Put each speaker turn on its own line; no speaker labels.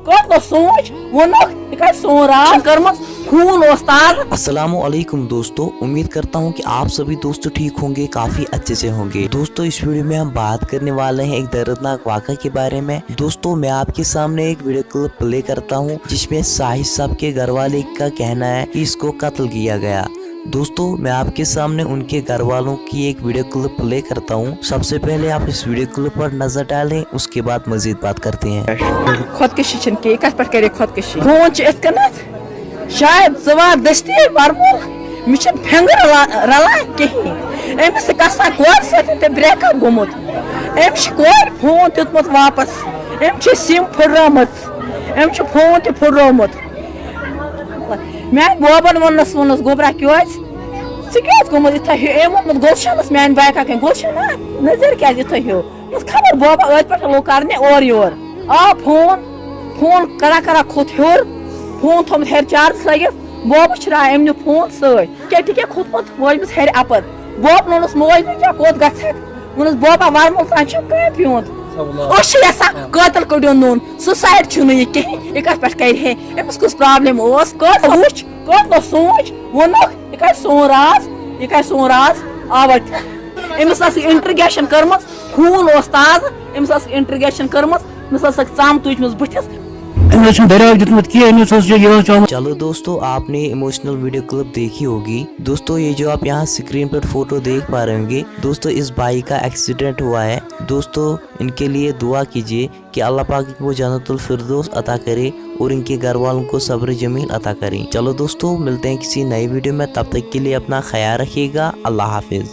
Cut तो सोच वो न सोन राज कर्म खून उस्ताद।
अस्सलामुअलैकुम दोस्तों, उम्मीद करता हूँ कि आप सभी दोस्तों ठीक होंगे, काफी अच्छे से होंगे। दोस्तों इस वीडियो में हम बात करने वाले हैं एक दर्दनाक वाक़या के बारे में। दोस्तों मैं आपके सामने एक वीडियो क्लिप प्ले करता हूँ जिसमें साहिद साहब के घर वाले का कहना है कि इसको कत्ल किया गया। दोस्तों मैं आपके सामने उनके घर वालों की एक वीडियो क्लिप प्ले करता हूँ। सबसे पहले आप इस वीडियो क्लिप पर नजर डालें, उसके बाद मजीद बात करते हैं।
खुदकशी कत पे खुदकशी फोन शायद जवाब दस्ती बरमूल मे फेंगर रलान कहें अमिस कसा कोर सत ब्रेकअप गोमुत अमिस कोर फोन दितमुत वापस अम सिम फुर्रामत अम फोन त फुर्रोमुत मैं बोबन वनस गोबरा क्योज क्या गोमुत इत वोनमुत गुलशनस मान बाइक कह गुलशन नजर क्या इत खबर बोबा अत पे लोग करने और योर आ फोन करा खोत हर फोन थोमुत हर चार्ज लगे बोब अम फोन सत क्या खोतमुत मोजमस हर अपर बोब नोनस मोज क्या कोत गक वोनस बोबा वरमुल तान कह प्यूंत कतल कड़ो नोन सुसाइड यह कहें यह कत पे कर अमिस कुछ प्रॉब्लम कट वुच कट तो सोच वो यह सोन राज आवट अमिस इंट्रगेशन कर्म खून ताज अमिस इंट्रगेशन कर्म अमिस चम तुजम बुथिस।
चलो दोस्तों आपने इमोशनल वीडियो क्लिप देखी होगी। दोस्तों ये जो आप यहाँ स्क्रीन पर फोटो देख पा रहे होंगे दोस्तों, इस भाई का एक्सीडेंट हुआ है। दोस्तों इनके लिए दुआ कीजिए कि अल्लाह पाक इनको जन्नतुल फिरदौस अता करे और इनके घर वालों को सब्र जमील अता करें। चलो दोस्तों मिलते हैं किसी नई वीडियो में, तब तक के लिए अपना ख्याल रखिएगा। अल्लाह हाफिज।